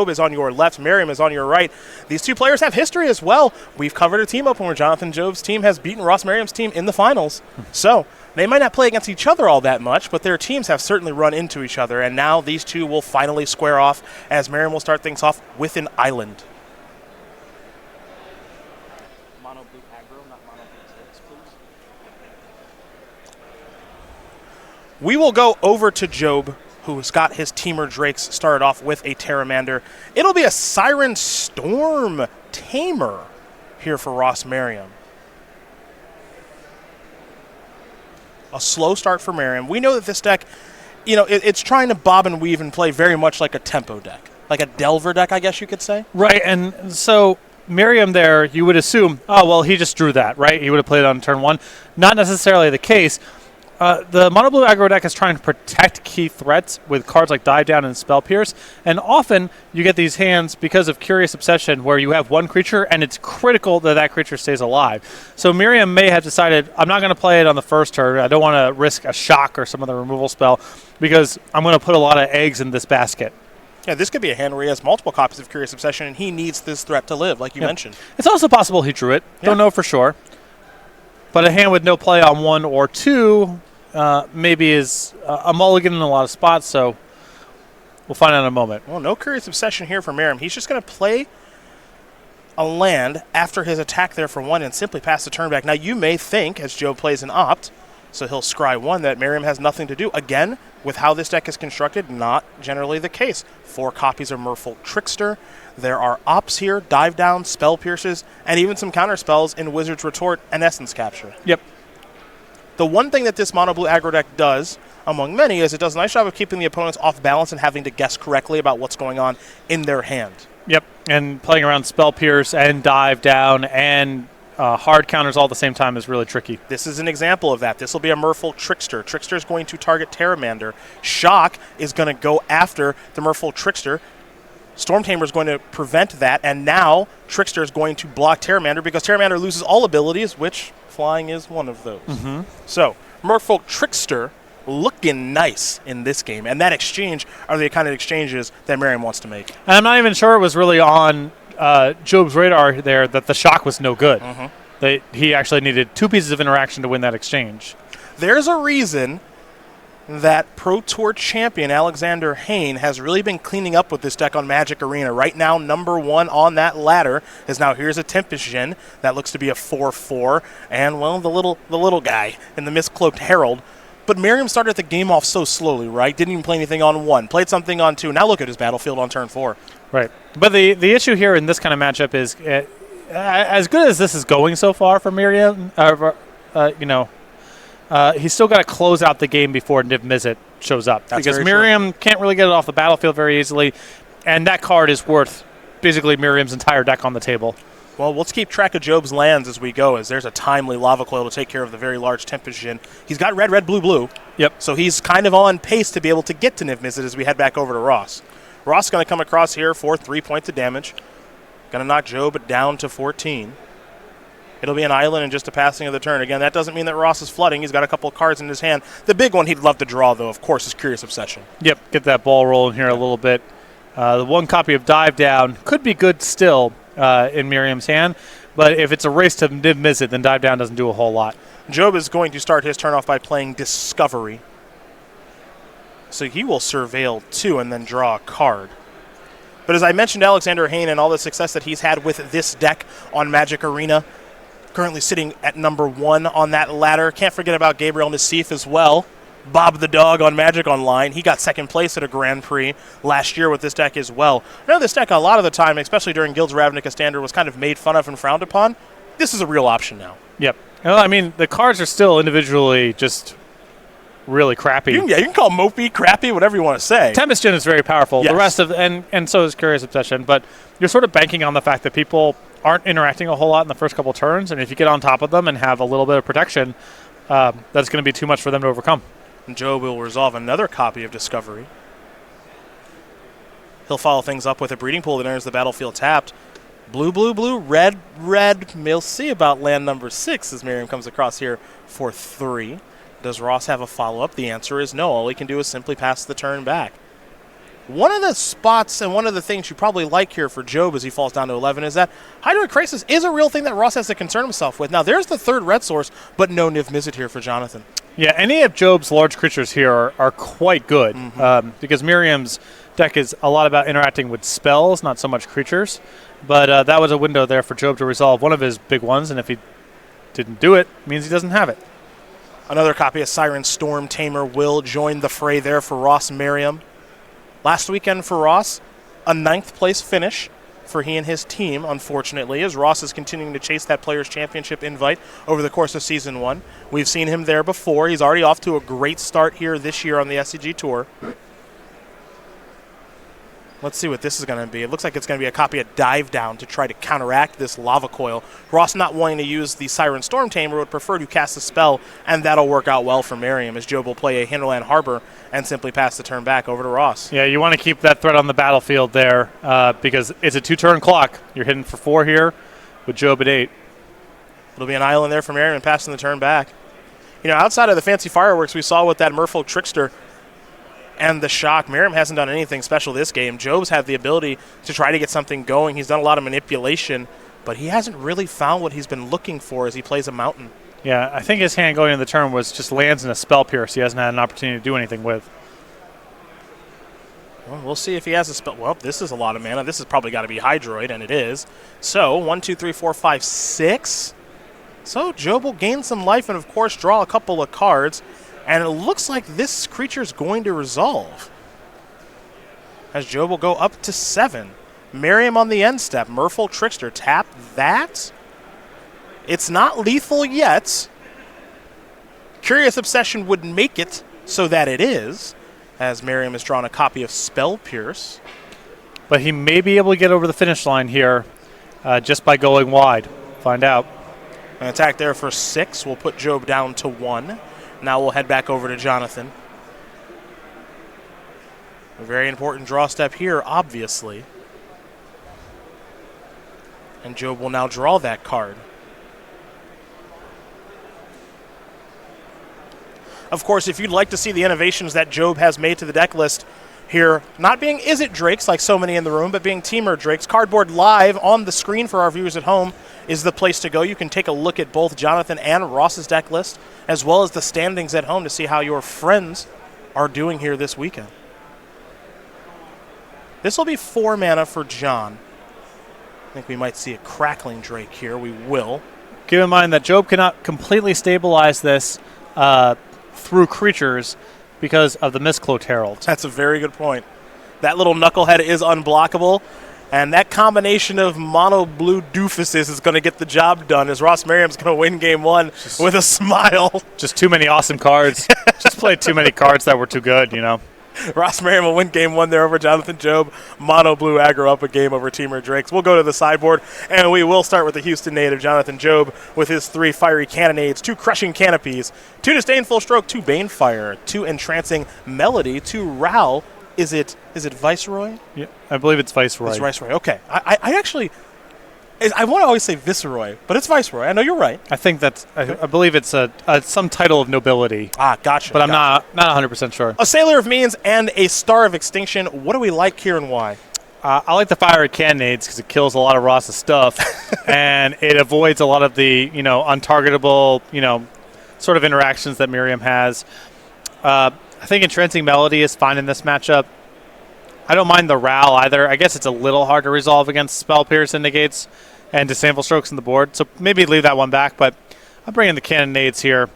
Job is on your left, Merriam is on your right. These two players have history as well. We've covered a team open where Jonathan Job's team has beaten Ross Merriam's team in the finals. So they might not play against each other all that much, but their teams have certainly run into each other, and now these two will finally square off as Merriam will start things off with an island. Mono blue aggro, not mono blue six, please. We will go over to Job, who's got his Teamer Drakes started off with a Pteramander. It'll be a Siren Storm Tamer here for Ross Merriam. A slow start for Merriam. We know that this deck, it's trying to bob and weave and play very much like a tempo deck, like a Delver deck, I guess you could say. Right, and so Merriam there, you would assume, oh, well, he just drew that, right? He would have played it on turn one. Not necessarily the case. The mono blue aggro deck is trying to protect key threats with cards like Dive Down and Spell Pierce, and often you get these hands because of Curious Obsession where you have one creature and it's critical that that creature stays alive. So Merriam may have decided, I'm not going to play it on the first turn. I don't want to risk a shock or some other removal spell because I'm going to put a lot of eggs in this basket. Yeah, this could be a hand where he has multiple copies of Curious Obsession and he needs this threat to live, like you mentioned. It's also possible he drew it. Don't know for sure. But a hand with no play on one or two maybe is a mulligan in a lot of spots, so we'll find out in a moment. Well, no Curious Obsession here for Merriam. He's just going to play a land after his attack there for one and simply pass the turn back. Now, you may think, as Joe plays an Opt, so he'll scry one, that Merriam has nothing to do. Again, with how this deck is constructed, not generally the case. 4 copies of Merfolk Trickster. There are Opts here, Dive Down, Spell Pierces, and even some counter spells in Wizard's Retort and Essence Capture. Yep. The one thing that this mono blue aggro deck does, among many, is it does a nice job of keeping the opponents off balance and having to guess correctly about what's going on in their hand. Yep, and playing around Spell Pierce and Dive Down and hard counters all at the same time is really tricky. This is an example of that. This will be a Merfolk Trickster. Trickster is going to target Pteramander. Shock is going to go after the Merfolk Trickster. Storm Tamer is going to prevent that, and now Trickster is going to block Pteramander because Pteramander loses all abilities, which flying is one of those. So, Merfolk Trickster looking nice in this game, and that exchange are the kind of exchanges that Merriam wants to make. And I'm not even sure it was really on Job's radar there that the shock was no good. That he actually needed 2 pieces of interaction to win that exchange. There's a reason that Pro Tour champion Alexander Hayne has really been cleaning up with this deck on Magic Arena. Right now, number 1 on that ladder is now here's a Tempest Djinn that looks to be a 4/4, and well, the little guy in the Mist-Cloaked Herald. But Merriam started the game off so slowly, right? Didn't even play anything on 1, played something on 2. Now look at his battlefield on turn 4. Right. But the issue here in this kind of matchup is, as good as this is going so far for Merriam, he's still got to close out the game before Niv Mizzet shows up. That's because Merriam can't really get it off the battlefield very easily, and that card is worth basically Merriam's entire deck on the table. Well, let's keep track of Job's lands as we go, as there's a timely Lava Coil to take care of the very large Tempest Djinn. He's got red, red, blue, blue. Yep. So he's kind of on pace to be able to get to Niv Mizzet as we head back over to Ross. Ross is going to come across here for 3 points of damage. Going to knock Job down to 14. It'll be an island and just a passing of the turn. Again, that doesn't mean that Ross is flooding. He's got a couple of cards in his hand. The big one he'd love to draw, though, of course, is Curious Obsession. Yep, get that ball rolling here a little bit. The 1 copy of Dive Down could be good still in Merriam's hand, but if it's a race to Niv Mizzet, then Dive Down doesn't do a whole lot. Job is going to start his turn off by playing Discovery. So he will Surveil 2 and then draw a card. But as I mentioned, Alexander Hayne and all the success that he's had with this deck on Magic Arena, currently sitting at number 1 on that ladder. Can't forget about Gabriel Nassif as well. Bob the Dog on Magic Online. He got 2nd place at a Grand Prix last year with this deck as well. I know this deck a lot of the time, especially during Guild's Ravnica Standard, was kind of made fun of and frowned upon. This is a real option now. Yep. Well, I mean, the cards are still individually just really crappy. You can call mopey, crappy, whatever you want to say. Tempest Djinn is very powerful. Yes. The rest of and so is Curious Obsession, but you're sort of banking on the fact that people aren't interacting a whole lot in the first couple turns, and if you get on top of them and have a little bit of protection, that's going to be too much for them to overcome. And Joe will resolve another copy of Discovery. He'll follow things up with a Breeding Pool that enters the battlefield tapped. Blue, blue, blue, red, red. We'll see about land number 6 as Merriam comes across here for 3. Does Ross have a follow-up? The answer is no. All he can do is simply pass the turn back. One of the spots and one of the things you probably like here for Job as he falls down to 11 is that Hydroid Crisis is a real thing that Ross has to concern himself with. Now, there's the third red source, but no Niv Mizzet here for Jonathan. Yeah, any of Job's large creatures here are quite good because Merriam's deck is a lot about interacting with spells, not so much creatures. But that was a window there for Job to resolve one of his big ones, and if he didn't do it, means he doesn't have it. Another copy of Siren Storm Tamer will join the fray there for Ross Merriam. Last weekend for Ross, a 9th place finish for he and his team, unfortunately, as Ross is continuing to chase that Players' Championship invite over the course of Season 1. We've seen him there before. He's already off to a great start here this year on the SCG Tour. Let's see what this is going to be. It looks like it's going to be a copy of Dive Down to try to counteract this Lava Coil. Ross, not wanting to use the Siren Storm Tamer, would prefer to cast a spell, and that'll work out well for Merriam, as Job will play a Hinterland Harbor and simply pass the turn back over to Ross. Yeah, you want to keep that threat on the battlefield there because it's a 2-turn clock. You're hitting for 4 here with Job at 8. It'll be an island there for Merriam and passing the turn back. You know, outside of the fancy fireworks we saw with that Merfolk Trickster and the Shock, Merriam hasn't done anything special this game. Job's had the ability to try to get something going. He's done a lot of manipulation, but he hasn't really found what he's been looking for as he plays a Mountain. Yeah, I think his hand going into the turn was just lands in a Spell Pierce he hasn't had an opportunity to do anything with. Well, we'll see if he has a spell. Well, this is a lot of mana. This has probably got to be Hydroid, and it is. So, 1, 2, 3, 4, 5, 6. So, Job will gain some life and, of course, draw a couple of cards. And it looks like this creature is going to resolve, as Job will go up to 7. Merriam on the end step. Merfolk Trickster. Tap that. It's not lethal yet. Curious Obsession would make it so that it is, as Merriam has drawn a copy of Spell Pierce. But he may be able to get over the finish line here just by going wide. Find out. An attack there for 6 will put Job down to 1. Now we'll head back over to Jonathan. A very important draw step here, obviously. And Job will now draw that card. Of course, if you'd like to see the innovations that Job has made to the deck list here, not being Is It Drakes like so many in the room, but being Teamer Drakes, Cardboard live on the screen for our viewers at home is the place to go. You can take a look at both Jonathan and Ross's deck list, as well as the standings at home to see how your friends are doing here this weekend. This will be 4 mana for John. I think we might see a Crackling Drake here. We will. Keep in mind that Job cannot completely stabilize this through creatures because of the Mistcloaked Herald. That's a very good point. That little knucklehead is unblockable, and that combination of mono blue doofuses is going to get the job done, as Ross Merriam's going to win game 1 with a smile. Just too many awesome cards. Just played too many cards that were too good, you know. Ross Merriam will win game 1 there over Jonathan Job. Mono blue aggro up a game over Teamer Drakes. We'll go to the sideboard, and we will start with the Houston native Jonathan Job with his 3 Fiery Cannonades, 2 Crushing Canopies, 2 Disdainful Stroke, 2 Banefire, 2 Entrancing Melody, 2 Ral. Is it Viceroy? Yeah, I believe it's Viceroy. It's Viceroy. Okay. I actually, I want to always say Viceroy, but it's Viceroy. I know you're right. I think that's, I believe it's some title of nobility. Ah, gotcha. But I'm not 100% sure. A Sailor of Means and a Star of Extinction. What do we like here and why? I like the Fiery Cannonades because it kills a lot of Ross's stuff, and it avoids a lot of the, untargetable, sort of interactions that Merriam has. I think Entrancing Melody is fine in this matchup. I don't mind the Ral either. I guess it's a little hard to resolve against Spell Pierce and Negates and Disdainful Strokes on the board, so maybe leave that one back, but I'm bringing the Cannonades here.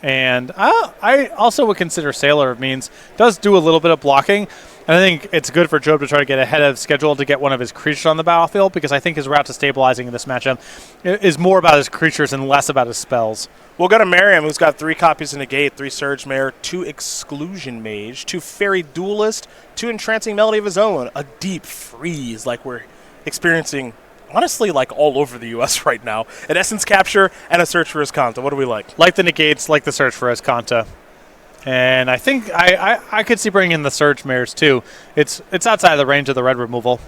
And I also would consider Sailor of Means. Does do a little bit of blocking, and I think it's good for Job to try to get ahead of schedule to get one of his creatures on the battlefield, because I think his route to stabilizing in this matchup is more about his creatures and less about his spells. We'll go to Merriam, who's got 3 copies of Negate, 3 Surge Mare, 2 Exclusion Mage, 2 Fairy Duelist, 2 Entrancing Melody of his own, a Deep Freeze like we're experiencing, honestly, like all over the U.S. right now, an Essence Capture, and a Search for Azcanta. What do we like? Like the Negates, like the Search for Azcanta. And I think I could see bringing in the Surge Mares, too. It's outside of the range of the red removal.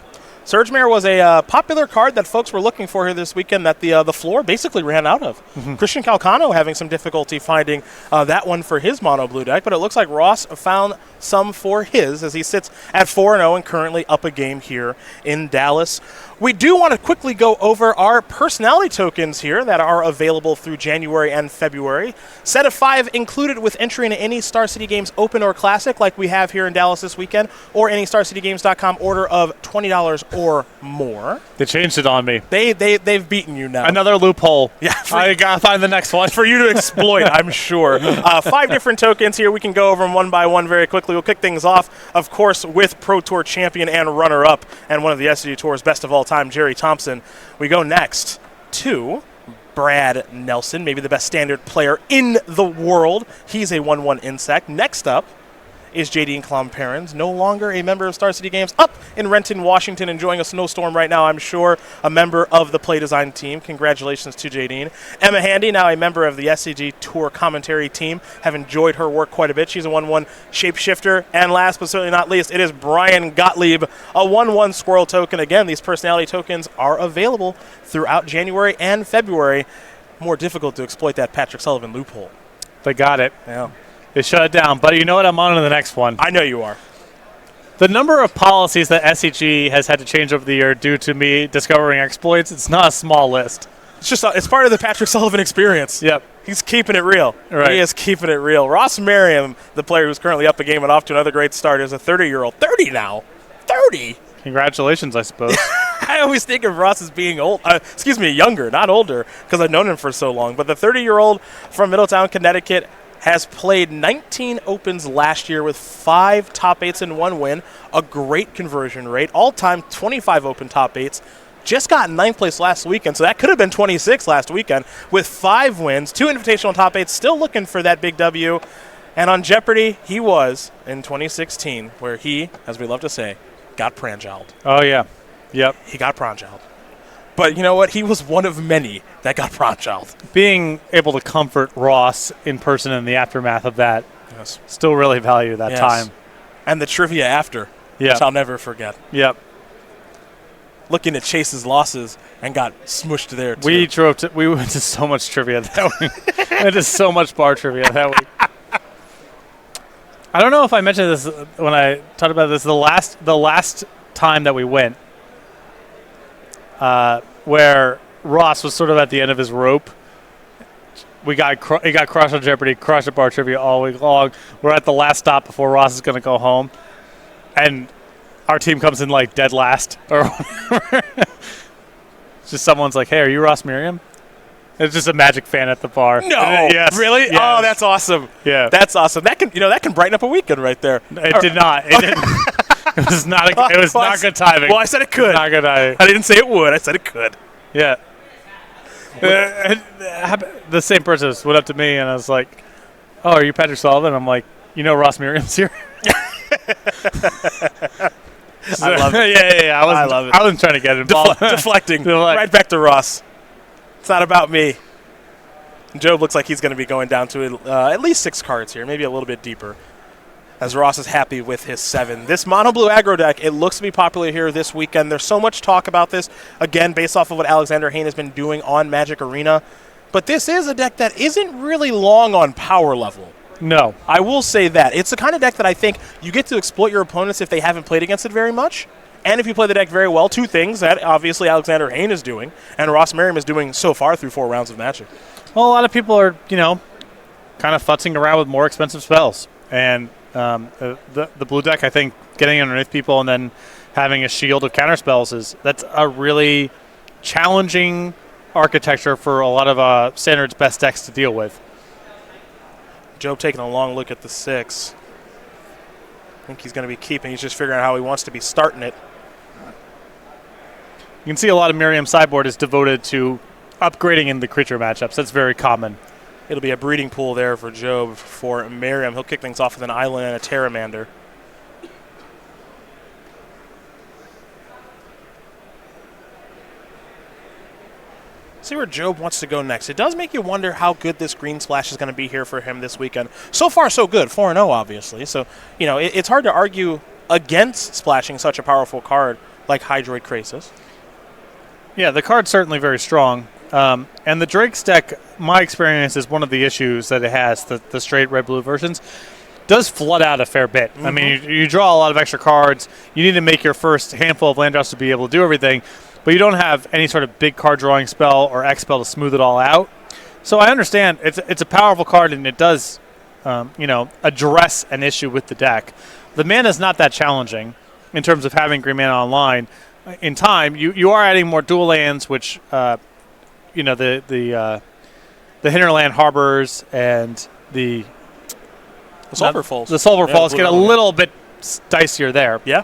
Surge Mare was a popular card that folks were looking for here this weekend that the floor basically ran out of. Christian Calcano having some difficulty finding that one for his mono blue deck, but it looks like Ross found some for his as he sits at 4-0 and currently up a game here in Dallas. We do want to quickly go over our personality tokens here that are available through January and February. Set of 5 included with entry into any Star City Games Open or Classic like we have here in Dallas this weekend, or any StarCityGames.com order of $20 or more. They changed it on me. They've beaten you now. Another loophole. Yeah, I got to find the next one. For you to exploit, I'm sure. 5 different tokens here. We can go over them one by one very quickly. We'll kick things off, of course, with Pro Tour champion and runner-up and one of the SCG Tour's best of all time, Jerry Thompson. We go next to Brad Nelson, maybe the best standard player in the world. He's a 1/1 insect. Next up is JD Klomperens, no longer a member of Star City Games, up in Renton, Washington, enjoying a snowstorm right now, I'm sure, a member of the Play Design team. Congratulations to JD. Emma Handy, now a member of the SCG Tour commentary team, have enjoyed her work quite a bit. She's a 1/1 shapeshifter. And last but certainly not least, it is Brian Gottlieb, a 1/1 squirrel token. Again, these personality tokens are available throughout January and February. More difficult to exploit that Patrick Sullivan loophole. They got it. Yeah. They shut it down. But you know what? I'm on to the next one. I know you are. The number of policies that SCG has had to change over the year due to me discovering exploits, it's not a small list. It's part of the Patrick Sullivan experience. Yep. He's keeping it real. Right. He is keeping it real. Ross Merriam, the player who's currently up a game and off to another great start, is a 30-year-old. 30 now. 30. Congratulations, I suppose. I always think of Ross as being old. Younger, not older, because I've known him for so long. But the 30-year-old from Middletown, Connecticut, has played 19 Opens last year with 5 top 8s and 1 win, a great conversion rate, all-time 25 Open top 8s. Just got 9th place last weekend, so that could have been 26 last weekend, with 5 wins, 2 invitational top 8s, still looking for that big W. And on Jeopardy, he was in 2016, where he, as we love to say, got pranjalled. Oh, yeah. Yep. He got pranjalled. But you know what? He was one of many that got pranjalled. Being able to comfort Ross in person in the aftermath of that, Yes. still really value that time. And the trivia after, Yep. which I'll never forget. Yep. Looking at Chase's losses and got smushed there, too. We went to so much trivia that week. We went to so much bar trivia that week. I don't know if I mentioned this when I talked about this. The last time that we went, where Ross was sort of at the end of his rope. He got crushed on Jeopardy, crushed at bar trivia all week long. We're at the last stop before Ross is going to go home, and our team comes in like dead last or whatever. Just someone's like, "Hey, are you Ross Merriam?" It's just a Magic fan at the bar. No, yes. Really? Yes. Oh, that's awesome. Yeah, that's awesome. That can brighten up a weekend right there. It did not. It didn't. It was not. It was not good timing. Well, I said it could. Not good timing. I didn't say it would. I said it could. Yeah. The same person went up to me and I was like, "Oh, are you Patrick Sullivan?" I'm like, "You know, Ross Merriam's here." I love it. Yeah. I love it. I wasn't trying to get involved. Deflecting. Right back to Ross. It's not about me. Job looks like he's going to be going down to at least 6 cards here, maybe a little bit deeper, as Ross is happy with his 7. This mono blue aggro deck, it looks to be popular here this weekend. There's so much talk about this, again, based off of what Alexander Hayne has been doing on Magic Arena. But this is a deck that isn't really long on power level. No. I will say that. It's the kind of deck that I think you get to exploit your opponents if they haven't played against it very much. And if you play the deck very well, 2 things that obviously Alexander Hayne is doing and Ross Merriam is doing so far through 4 rounds of Magic. Well, a lot of people are, kind of futzing around with more expensive spells. And the blue deck, I think, getting underneath people and then having a shield of counter spells that's a really challenging architecture for a lot of Standard's best decks to deal with. Job taking a long look at the 6. I think he's going to be keeping. He's just figuring out how he wants to be starting it. You can see a lot of Merriam sideboard is devoted to upgrading in the creature matchups. That's very common. It'll be a breeding pool there for Job for Merriam. He'll kick things off with an Island and a Terramander. See where Job wants to go next. It does make you wonder how good this green splash is going to be here for him this weekend. So far, so good. 4-0, obviously. So, it's hard to argue against splashing such a powerful card like Hydroid Krasis. Yeah, the card's certainly very strong. And the Drake's deck, my experience, is one of the issues that it has, the straight red-blue versions, does flood out a fair bit. I mean, you draw a lot of extra cards. You need to make your first handful of land drops to be able to do everything, but you don't have any sort of big card drawing spell or X spell to smooth it all out. So I understand it's a powerful card, and it does address an issue with the deck. The mana is not that challenging in terms of having green mana online. In time, you are adding more dual lands, which the Hinterland Harbors and the Sulphur Falls. The Sulphur Falls get a little bit dicier there. Yeah,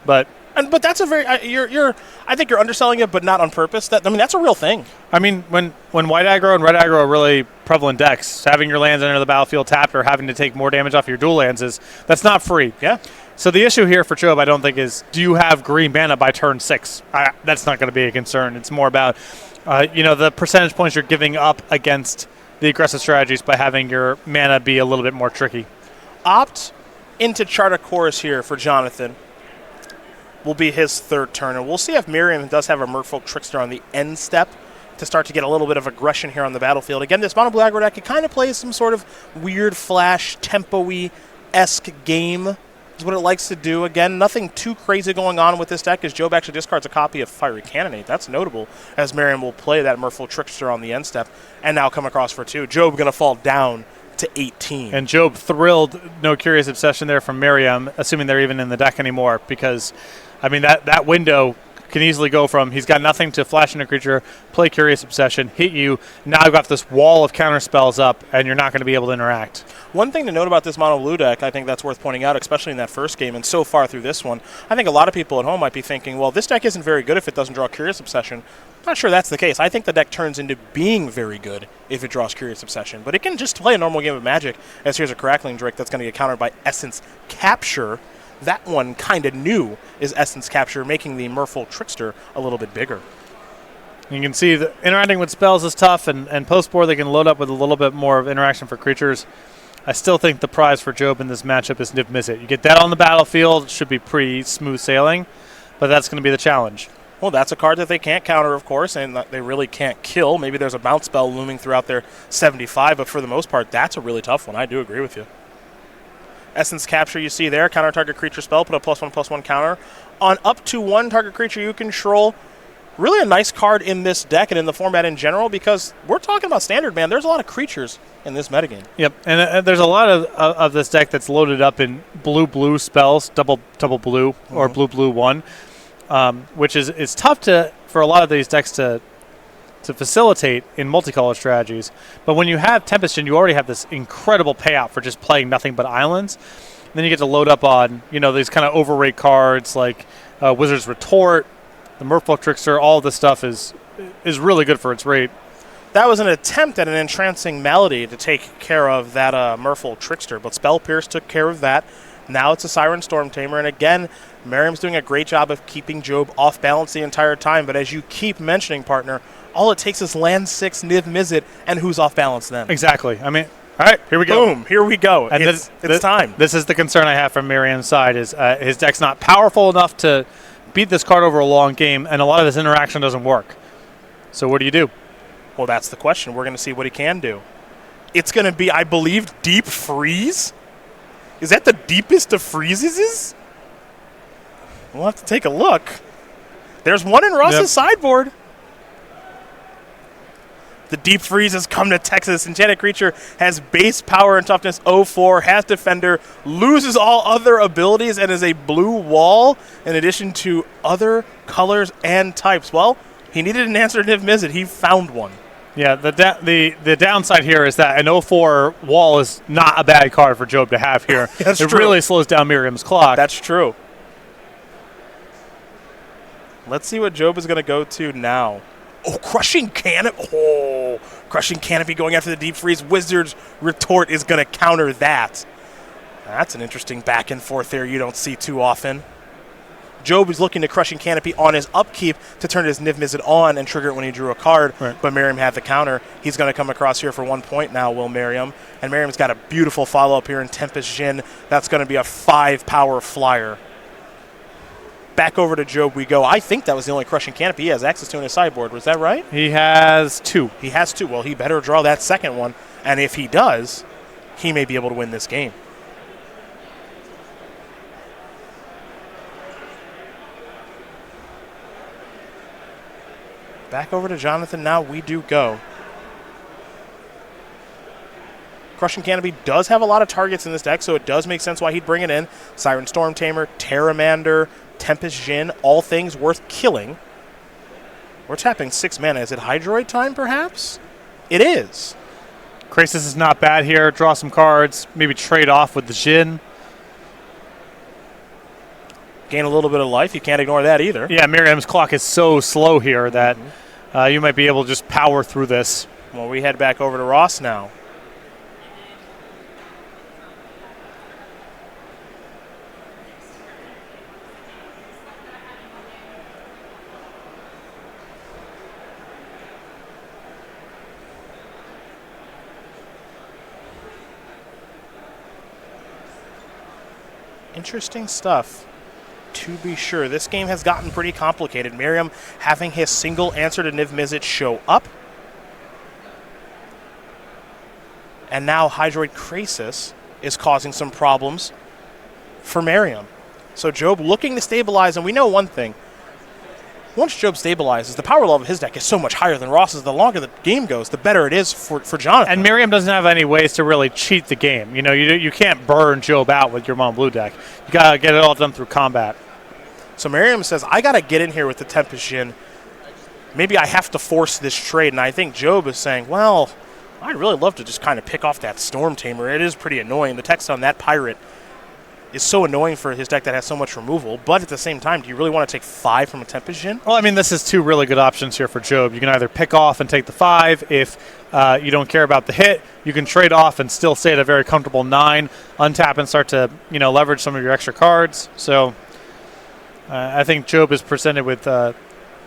but that's a very I think you're underselling it, but not on purpose. That's a real thing. I mean, when white aggro and red aggro are really prevalent decks, having your lands enter the battlefield tapped or having to take more damage off your dual lands that's not free. Yeah. So the issue here for Job, I don't think, is do you have green mana by turn 6? That's not going to be a concern. It's more about the percentage points you're giving up against the aggressive strategies by having your mana be a little bit more tricky. Opt into Chart a Course here for Jonathan. Will be his third turn. And we'll see if Merriam does have a Merfolk Trickster on the end step to start to get a little bit of aggression here on the battlefield. Again, this mono blue aggro deck, it kind of plays some sort of weird flash, tempo-y-esque game is what it likes to do. Again, nothing too crazy going on with this deck as Job actually discards a copy of Fiery Cannonade. That's notable as Merriam will play that Merfolk Trickster on the end step and now come across for 2. Job going to fall down to 18. And Job thrilled, no Curious Obsession there from Merriam, assuming they're even in the deck anymore, because, I mean, that window can easily go from he's got nothing to flash in a creature, play Curious Obsession, hit you, now I've got this wall of counter spells up, and you're not going to be able to interact. One thing to note about this mono blue deck, I think that's worth pointing out, especially in that first game and so far through this one, I think a lot of people at home might be thinking, well, this deck isn't very good if it doesn't draw Curious Obsession. I'm not sure that's the case. I think the deck turns into being very good if it draws Curious Obsession, but it can just play a normal game of Magic, as here's a Crackling Drake that's going to get countered by Essence Capture. That one kind of new is Essence Capture, making the Merfolk Trickster a little bit bigger. You can see that interacting with spells is tough, and post-board they can load up with a little bit more of interaction for creatures. I still think the prize for Job in this matchup is Niv Mizzet. You get that on the battlefield, it should be pretty smooth sailing, but that's going to be the challenge. Well, that's a card that they can't counter, of course, and they really can't kill. Maybe there's a bounce spell looming throughout their 75, but for the most part, that's a really tough one. I do agree with you. Essence Capture you see there, counter target creature spell, put a +1/+1 counter. On up to 1 target creature you control. Really a nice card in this deck and in the format in general, because we're talking about Standard, man. There's a lot of creatures in this metagame. Yep, and there's a lot of this deck that's loaded up in blue-blue spells, double blue, or blue-blue 1, which is tough for a lot of these decks to facilitate in multicolor strategies. But when you have Tempest, you already have this incredible payout for just playing nothing but islands. And then you get to load up on these kind of overrate cards like Wizard's Retort, the Merfolk Trickster. All of this stuff is really good for its rate. That was an attempt at an Entrancing Melody to take care of that Merfolk Trickster, but Spell Pierce took care of that. Now it's a Siren Storm Tamer, and again, Merriam's doing a great job of keeping Job off balance the entire time, but as you keep mentioning, partner, all it takes is land 6, Niv Mizzet, and who's off balance then? Exactly. I mean, all right, here we go. Boom, here we go. And it's time. This is the concern I have from Merriam's side, is his deck's not powerful enough to beat this card over a long game, and a lot of this interaction doesn't work. So what do you do? Well, that's the question. We're going to see what he can do. It's going to be, I believe, Deep Freeze? Is that the deepest of freezes? We'll have to take a look. There's one in Ross's sideboard. The Deep Freeze has come to Texas. Enchanted creature has base power and toughness 04, has defender, loses all other abilities, and is a blue wall in addition to other colors and types. Well, he needed an answer to Niv Mizzet. He found one. Yeah, the downside here is that an 04 wall is not a bad card for Job to have here. That's it true. Really slows down Merriam's clock. That's true. Let's see what Job is going to go to now. Oh, Crushing Canopy. Oh, Crushing Canopy going after the Deep Freeze. Wizard's Retort is going to counter that. That's an interesting back and forth there you don't see too often. Job is looking to Crushing Canopy on his upkeep to turn his Niv Mizzet on and trigger it when he drew a card, right. But Merriam had the counter. He's going to come across here for 1 point now, will Merriam. And Merriam's got a beautiful follow-up here in Tempest Jin. That's going to be a 5 power flyer. Back over to Job we go. I think that was the only Crushing Canopy he has access to in his sideboard. Was that right? He has 2. He has 2. Well, he better draw that second one. And if he does, he may be able to win this game. Back over to Jonathan now. We do go. Crushing Canopy does have a lot of targets in this deck, so it does make sense why he'd bring it in. Siren Storm Tamer, Terramander, Tempest Djinn, all things worth killing. We're tapping 6 mana. Is it Hydroid time, perhaps? It is. Krasis is not bad here. Draw some cards. Maybe trade off with the Djinn. Gain a little bit of life. You can't ignore that either. Yeah, Merriam's clock is so slow here that you might be able to just power through this. Well, we head back over to Ross now. Interesting stuff, to be sure. This game has gotten pretty complicated. Merriam having his single answer to Niv Mizzet show up. And now Hydroid Krasis is causing some problems for Merriam. So Job looking to stabilize, and we know one thing. Once Job stabilizes, the power level of his deck is so much higher than Ross's. The longer the game goes, the better it is for Jonathan. And Merriam doesn't have any ways to really cheat the game. You know, you can't burn Job out with your mono blue deck. You got to get it all done through combat. So Merriam says, I got to get in here with the Tempest Djinn. Maybe I have to force this trade. And I think Job is saying, well, I'd really love to just kind of pick off that Storm Tamer. It is pretty annoying. The text on that Pirate is so annoying for his deck that has so much removal. But at the same time, do you really want to take 5 from a Tempest Djinn? Well, I mean, this is 2 really good options here for Job. You can either pick off and take the 5. If you don't care about the hit, you can trade off and still stay at a very comfortable 9, untap and start to, leverage some of your extra cards. So I think Job is presented with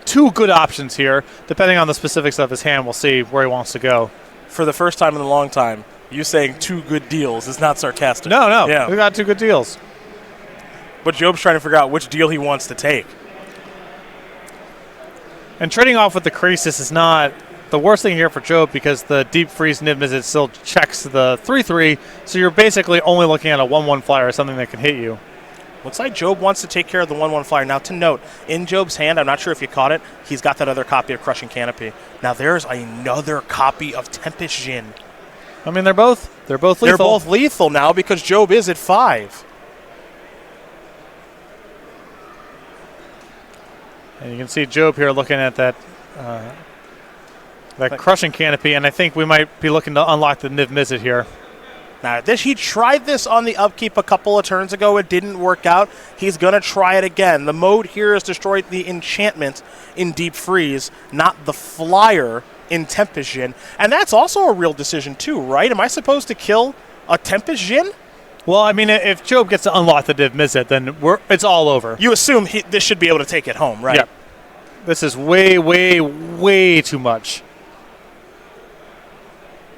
2 good options here. Depending on the specifics of his hand, we'll see where he wants to go. For the first time in a long time, you saying 2 good deals is not sarcastic. No. Yeah. We got 2 good deals. But Job's trying to figure out which deal he wants to take. And trading off with the Krasis is not the worst thing here for Job because the Deep Freeze Niv Mizzet still checks the 3/3, so you're basically only looking at a 1/1 flyer, something that can hit you. Looks like Job wants to take care of the 1/1 flyer. Now, to note, in Job's hand, I'm not sure if you caught it, he's got that other copy of Crushing Canopy. Now, there's another copy of Tempest Djinn. I mean, they're both lethal. They're both lethal now because Job is at 5. And you can see Job here looking at that Crushing Canopy, and I think we might be looking to unlock the Niv Mizzet here. Now, he tried this on the upkeep a couple of turns ago. It didn't work out. He's going to try it again. The mode here is destroy the enchantment in Deep Freeze, not the flyer in Tempest Djinn. And that's also a real decision too, right? Am I supposed to kill a Tempest Djinn? Well, I mean, if Job gets to unlock the Niv Mizzet, then it's all over. You assume this should be able to take it home, right? Yeah. This is way, way, way too much.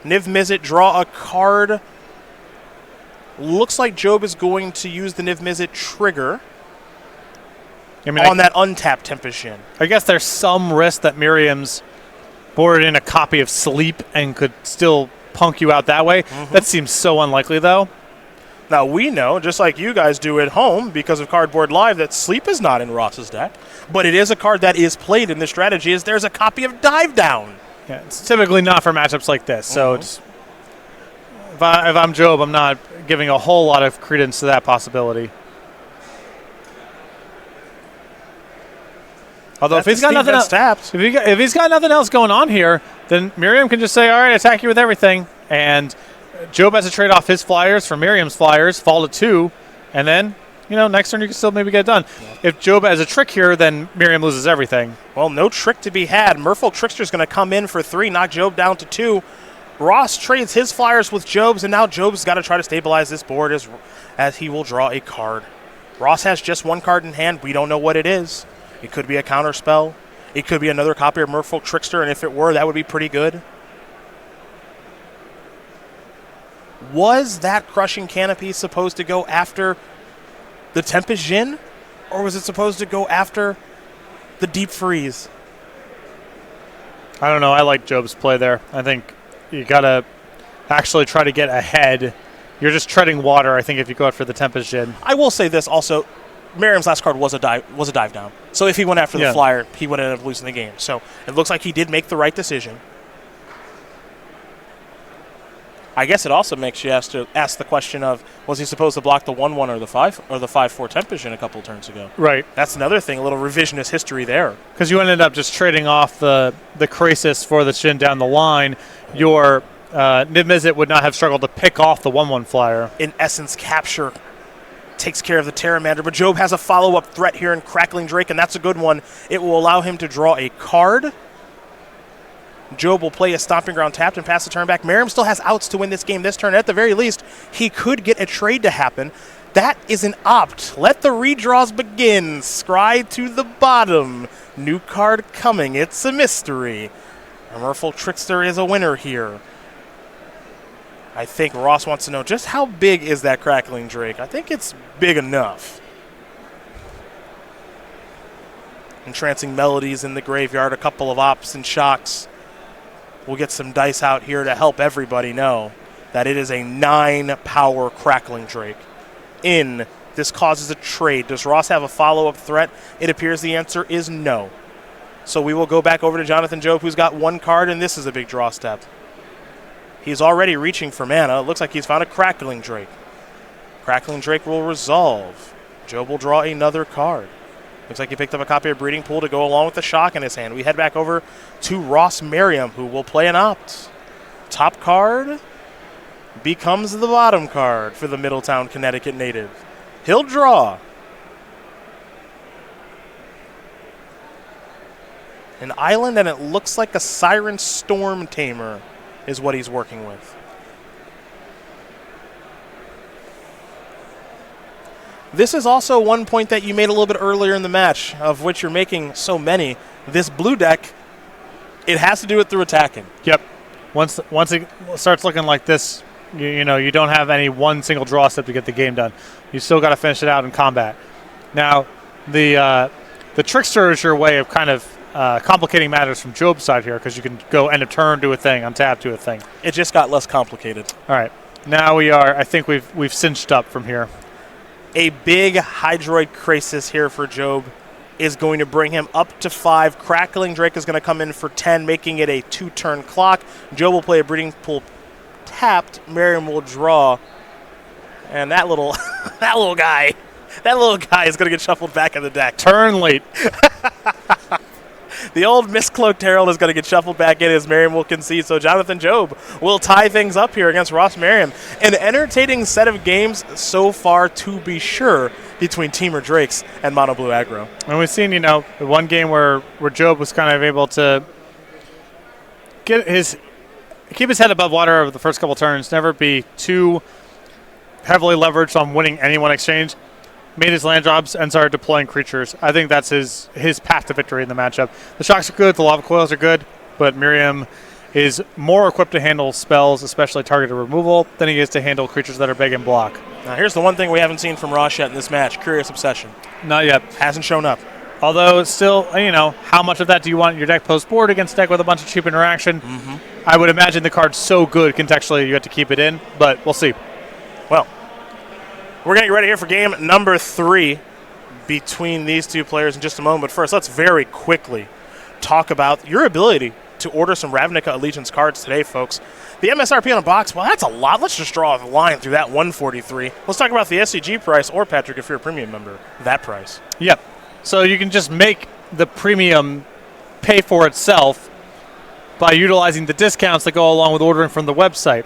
Niv Mizzet, draw a card. Looks like Job is going to use the Niv Mizzet trigger on that untapped Tempest Djinn. I guess there's some risk that Merriam's boarded in a copy of Sleep and could still punk you out that way. That seems so unlikely, though. Now, we know, just like you guys do at home because of Cardboard Live, that Sleep is not in Ross's deck. But it is a card that is played in this strategy, as there's a copy of Dive Down. Yeah, it's typically not for matchups like this. So if I'm Job, I'm not giving a whole lot of credence to that possibility. Although if he's got nothing else, if he's got nothing else going on here, then Merriam can just say, "All right, attack you with everything," and Job has to trade off his flyers for Merriam's flyers, fall to 2, and then next turn you can still maybe get it done. Yeah. If Job has a trick here, then Merriam loses everything. Well, no trick to be had. Merfolk Trickster's going to come in for 3, knock Job down to 2. Ross trades his flyers with Job's, and now Job's got to try to stabilize this board as he will draw a card. Ross has just 1 card in hand. We don't know what it is. It could be a counter spell. It could be another copy of Merfolk Trickster, and if it were, that would be pretty good. Was that Crushing Canopy supposed to go after the Tempest Djinn? Or was it supposed to go after the deep freeze? I don't know. I like Job's play there. I think you got to actually try to get ahead. You're just treading water, I think, if you go after the Tempest Jin. I will say this also. Merriam's last card was a dive down. So if he went after the flyer, he would end up losing the game. So it looks like he did make the right decision. I guess it also makes you ask the question of, was he supposed to block the 1-1 or the 5-4 Tempest Jin a couple turns ago? Right. That's another thing, a little revisionist history there. Because you ended up just trading off the Krasis for the Jin down the line. Your Niv-Mizzet would not have struggled to pick off the 1-1 flyer. In essence, capture takes care of the Terramander, but Job has a follow-up threat here in Crackling Drake, and that's a good one. It will allow him to draw a card. Job will play a Stomping Ground tapped and pass the turn back. Merriam still has outs to win this game this turn. At the very least, he could get a trade to happen. That is an opt. Let the redraws begin. Scry to the bottom. New card coming. It's a mystery. A Merfolk Trickster is a winner here. I think Ross wants to know just how big is that Crackling Drake. I think it's big enough. Entrancing Melodies in the graveyard. A couple of ops and shocks. We'll get some dice out here to help everybody know that it is a 9-power Crackling Drake. This causes a trade. Does Ross have a follow-up threat? It appears the answer is no. So we will go back over to Jonathan Job, who's got one card, and this is a big draw step. He's already reaching for mana. It looks like he's found a Crackling Drake. Crackling Drake will resolve. Job will draw another card. Looks like he picked up a copy of Breeding Pool to go along with the shock in his hand. We head back over to Ross Merriam, who will play an opt. Top card becomes the bottom card for the Middletown, Connecticut native. He'll draw an island, and it looks like a Siren Storm Tamer is what he's working with. This is also one point that you made a little bit earlier in the match, of which you're making so many. This blue deck, it has to do it through attacking. Yep. Once it starts looking like this, you know, you don't have any one single draw step to get the game done. You still got to finish it out in combat. Now, the Trickster is your way of kind of complicating matters from Job's side here, because you can go end of turn, do a thing, untap, do a thing. It just got less complicated. All right. Now I think we've cinched up from here. A big Hydroid Krasis here for Job is going to bring him up to 5. Crackling Drake is going to come in for 10, making it a 2-turn clock. Job will play a Breeding Pool tapped. Merriam will draw. And that little guy is going to get shuffled back in the deck. Turn late. The old Miscloaked Herald is going to get shuffled back in as Merriam will concede. So Jonathan Job will tie things up here against Ross Merriam. An entertaining set of games so far, to be sure, between Teamer Drakes and Mono Blue Aggro. And we've seen, the one game where Job was kind of able to keep his head above water over the first couple turns, never be too heavily leveraged on winning any one exchange. Made his land drops and started deploying creatures. I think that's his path to victory in the matchup. The shocks are good, the lava coils are good, but Merriam is more equipped to handle spells, especially targeted removal, than he is to handle creatures that are big and block. Now here's the one thing we haven't seen from Ross yet in this match, Curious Obsession. Not yet. Hasn't shown up. Although still, how much of that do you want in your deck post-board against a deck with a bunch of cheap interaction? Mm-hmm. I would imagine the card's so good contextually you have to keep it in, but we'll see. Well, we're going to get ready here for game number 3 between these two players in just a moment. But first, let's very quickly talk about your ability to order some Ravnica Allegiance cards today, folks. The MSRP on a box, well, that's a lot. Let's just draw a line through that 143. Let's talk about the SCG price, or, Patrick, if you're a premium member, that price. Yep. So you can just make the premium pay for itself by utilizing the discounts that go along with ordering from the website.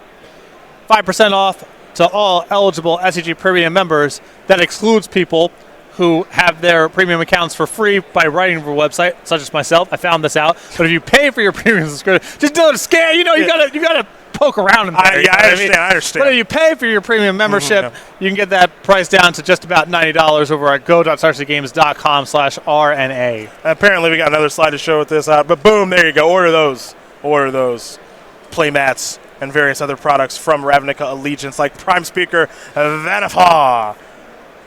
5% off to all eligible SCG Premium members. That excludes people who have their premium accounts for free by writing to the website, such as myself. I found this out. But if you pay for your premium subscription, just do it a scam. You gotta poke around in there. I understand. But if you pay for your premium membership, you can get that price down to just about $90 over at go.starcgames.com/RNA. Apparently, we got another slide to show with this out. But boom, there you go. Order those. Play mats and various other products from Ravnica Allegiance, like Prime Speaker Vanapaw.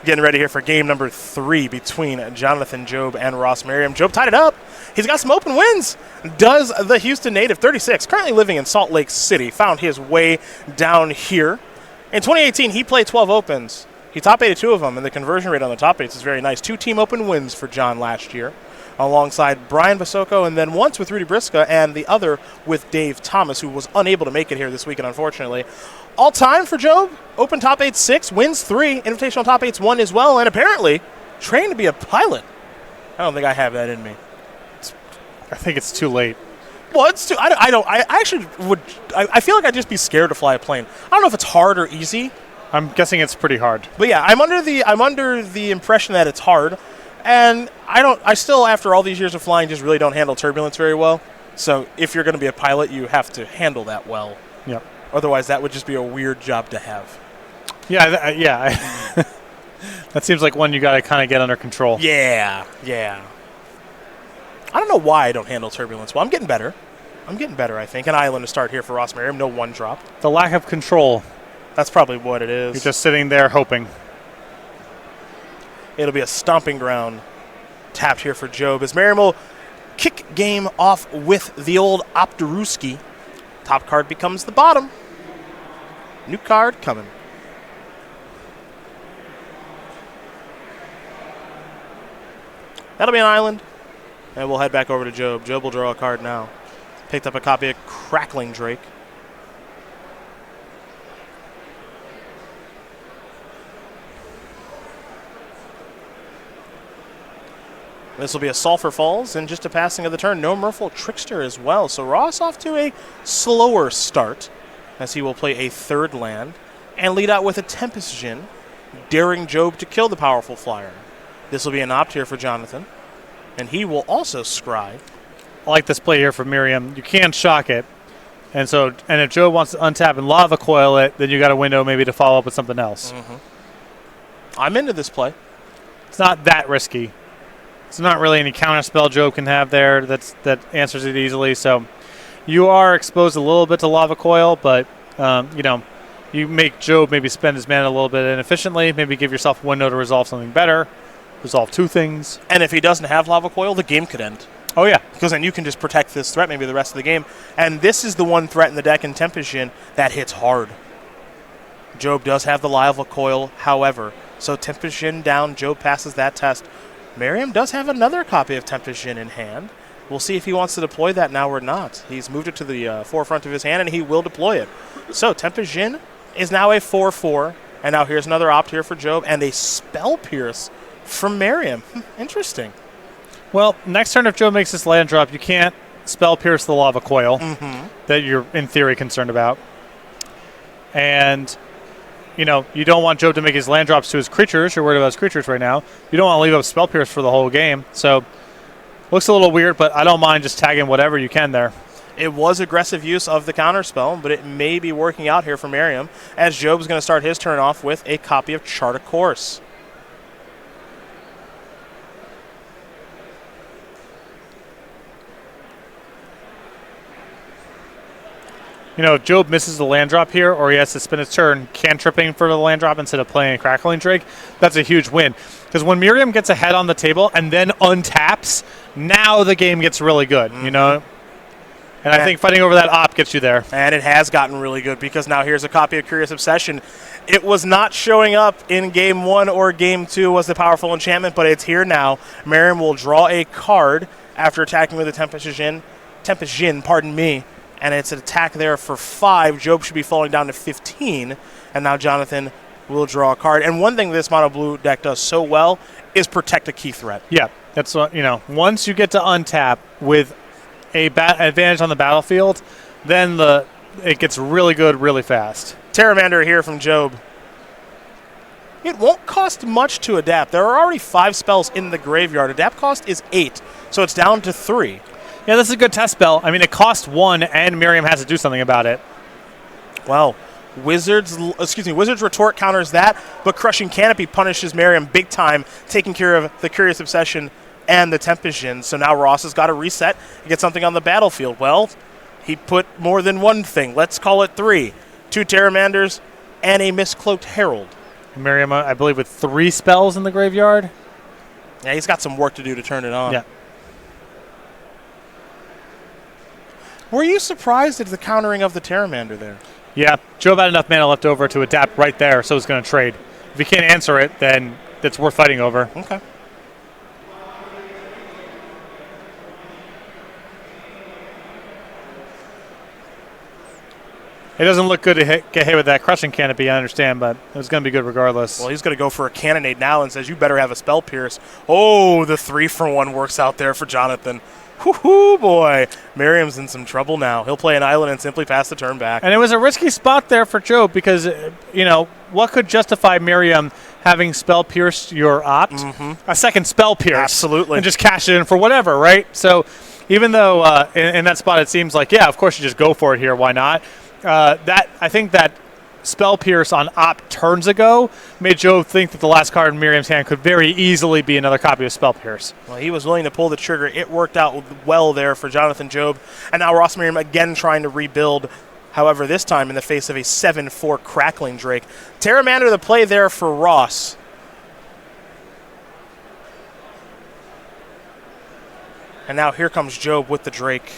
Getting ready here for game number 3 between Jonathan Job and Ross Merriam. Job tied it up. He's got some open wins. Does the Houston native, 36, currently living in Salt Lake City, found his way down here. In 2018, he played 12 opens. He top 8 2 of them, and the conversion rate on the top 8 is very nice. 2 team open wins for John last year, alongside Brian Basoko, and then once with Rudy Briska, and the other with Dave Thomas, who was unable to make it here this weekend, unfortunately. All time for Job, open top 8 6, wins 3, invitational top 8s 1 as well, and apparently trained to be a pilot. I don't think I have that in me. I think it's too late. Well, it's too. I actually would. I feel like I'd just be scared to fly a plane. I don't know if it's hard or easy. I'm guessing it's pretty hard. But yeah, I'm under the impression that it's hard, and I still, after all these years of flying, just really don't handle turbulence very well. So if you're going to be a pilot, you have to handle that well. Yep. Otherwise, that would just be a weird job to have. Yeah, yeah. That seems like one you got to kind of get under control. Yeah. I don't know why I don't handle turbulence well. I'm getting better, I think. An island to start here for Ross Merriam. No one drop. The lack of control. That's probably what it is. You're just sitting there hoping. It'll be a stomping ground tapped here for Job as Merriam will kick game off with the old Optaruski. Top card becomes the bottom. New card coming. That'll be an island. And we'll head back over to Job. Job will draw a card now. Picked up a copy of Crackling Drake. This will be a Sulphur Falls and just a passing of the turn. No Merfolk Trickster as well. So Ross off to a slower start as he will play a third land and lead out with a Tempest Djinn, daring Job to kill the powerful flyer. This will be an opt here for Jonathan, and he will also scry. I like this play here for Merriam. You can shock it. And if Job wants to untap and lava coil it, then you got a window maybe to follow up with something else. Mm-hmm. I'm into this play. It's not that risky. It's not really any counter spell Job can have there that answers it easily. So you are exposed a little bit to lava coil, but you make Job maybe spend his mana a little bit inefficiently. Maybe give yourself a window to resolve something better. Resolve 2 things. And if he doesn't have lava coil, the game could end. Oh yeah, because then you can just protect this threat maybe the rest of the game. And this is the one threat in the deck in Tempest Djinn that hits hard. Job does have the lava coil, however. So Tempest Djinn down, Job passes that test. Merriam does have another copy of Tempest Djinn in hand. We'll see if he wants to deploy that now or not. He's moved it to the forefront of his hand, and he will deploy it. So Tempest Djinn is now a 4/4, and now here's another opt here for Job, and a Spell Pierce from Merriam. Interesting. Well, next turn if Job makes this land drop, you can't Spell Pierce the lava coil that you're in theory concerned about. And you don't want Job to make his land drops to his creatures. You're worried about his creatures right now. You don't want to leave up Spell Pierce for the whole game. So, looks a little weird, but I don't mind just tagging whatever you can there. It was aggressive use of the counterspell, but it may be working out here for Merriam, as Job's going to start his turn off with a copy of Chart a Course. If Job misses the land drop here, or he has to spend his turn cantripping for the land drop instead of playing a Crackling Drake, that's a huge win. Because when Merriam gets ahead on the table and then untaps, now the game gets really good, And I think fighting over that op gets you there. And it has gotten really good, because now here's a copy of Curious Obsession. It was not showing up in Game 1 or Game 2 was the powerful enchantment, but it's here now. Merriam will draw a card after attacking with a Tempest Djinn, and it's an attack there for 5. Job should be falling down to 15, and now Jonathan will draw a card. And one thing this mono blue deck does so well is protect a key threat. Yeah, that's what, once you get to untap with a advantage on the battlefield, then it gets really good really fast. Terramander here from Job. It won't cost much to adapt. There are already 5 spells in the graveyard. Adapt cost is 8, so it's down to 3. Yeah, this is a good test spell. I mean, it costs 1, and Merriam has to do something about it. Well, Wizard's Retort counters that, but Crushing Canopy punishes Merriam big time, taking care of the Curious Obsession and the Tempest Djinn. So now Ross has got to reset and get something on the battlefield. Well, he put more than one thing. Let's call it 3. 2 Terramanders and a Miscloaked Herald. Merriam, I believe, with 3 spells in the graveyard. Yeah, he's got some work to do to turn it on. Yeah. Were you surprised at the countering of the Pteramander there? Yeah, Job had enough mana left over to adapt right there, so he's going to trade. If he can't answer it, then it's worth fighting over. Okay. It doesn't look good to get hit with that crushing canopy, I understand, but it was going to be good regardless. Well, he's going to go for a cannonade now and says, you better have a spell pierce. Oh, the 3-for-1 works out there for Jonathan. Whoo-hoo, boy. Merriam's in some trouble now. He'll play an island and simply pass the turn back. And it was a risky spot there for Job because, what could justify Merriam having spell pierce your opt? A second spell pierce. Absolutely. And just cash it in for whatever, right? So even though in that spot it seems like, yeah, of course you just go for it here. Why not? I think that spell pierce on opt turns ago made Job think that the last card in Miriam's hand could very easily be another copy of spell pierce. Well, he was willing to pull the trigger. It worked out well there for Jonathan Job. And now Ross Merriam again trying to rebuild. However, this time in the face of a 7-4 Crackling Drake. Pteramander the play there for Ross. And now here comes Job with the Drake.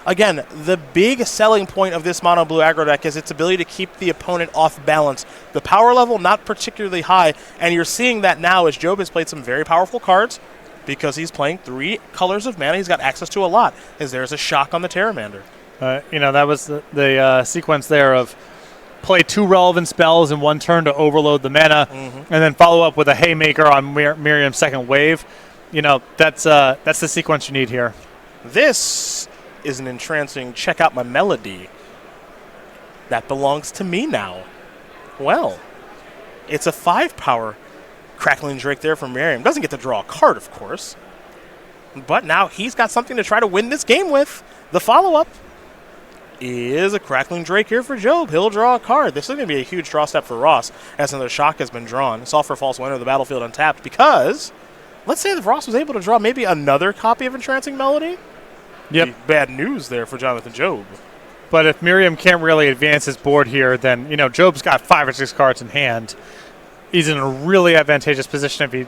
Again, the big selling point of this mono blue aggro deck is its ability to keep the opponent off balance. The power level not particularly high, and you're seeing that now as Job has played some very powerful cards because he's playing 3 colors of mana. He's got access to a lot, as there's a shock on the Pteramander. That was the sequence there of play 2 relevant spells in one turn to overload the mana, and then follow up with a Haymaker on Miriam's second wave. That's the sequence you need here. This is an entrancing check out my melody. That belongs to me now. Well, it's a 5-power Crackling Drake there from Merriam. Doesn't get to draw a card, of course. But now he's got something to try to win this game with. The follow-up is a Crackling Drake here for Job. He'll draw a card. This is going to be a huge draw step for Ross as another shock has been drawn. Solve for False Winner of the battlefield untapped because, let's say if Ross was able to draw maybe another copy of Entrancing Melody. Yep. Bad news there for Jonathan Job. But if Merriam can't really advance his board here, then, Job's got 5 or 6 cards in hand. He's in a really advantageous position if he,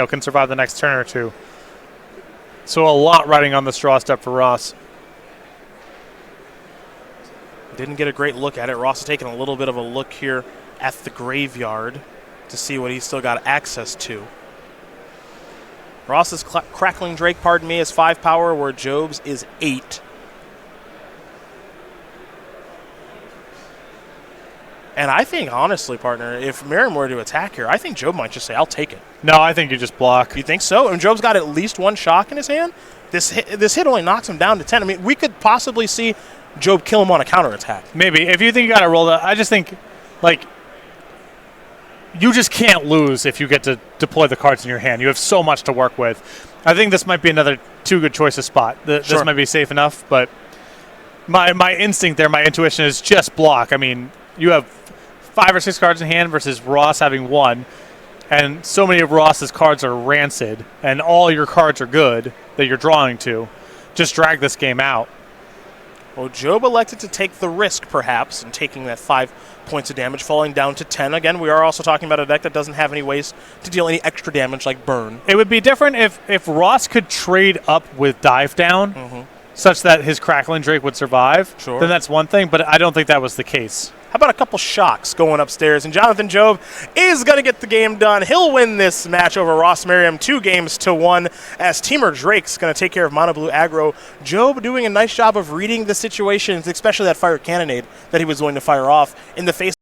can survive the next turn or two. So a lot riding on this draw step for Ross. Didn't get a great look at it. Ross is taking a little bit of a look here at the graveyard to see what he's still got access to. Ross's Crackling Drake, is 5 power, where Job's is 8. And I think, honestly, partner, if Merriam were to attack here, I think Job might just say, I'll take it. No, I think you just block. You think so? And Job's got at least 1 shock in his hand? This hit only knocks him down to 10. I mean, we could possibly see Job kill him on a counterattack. Maybe. If you think you got to roll that, I just think, you just can't lose if you get to deploy the cards in your hand. You have so much to work with. I think this might be another 2 good choices spot. This might be safe enough, but my instinct there, my intuition is just block. I mean, you have 5 or 6 cards in hand versus Ross having 1, and so many of Ross's cards are rancid, and all your cards are good that you're drawing to. Just drag this game out. Well, Job elected to take the risk, perhaps, in taking that 5 points of damage, falling down to 10. Again, we are also talking about a deck that doesn't have any ways to deal any extra damage like burn. It would be different if Ross could trade up with dive down, such that his Crackling Drake would survive. Sure. Then that's one thing, but I don't think that was the case. How about a couple shocks going upstairs? And Jonathan Job is going to get the game done. He'll win this match over Ross Merriam 2-1, as Teamer Drake's going to take care of Mono Blue aggro. Job doing a nice job of reading the situations, especially that fire cannonade that he was going to fire off in the face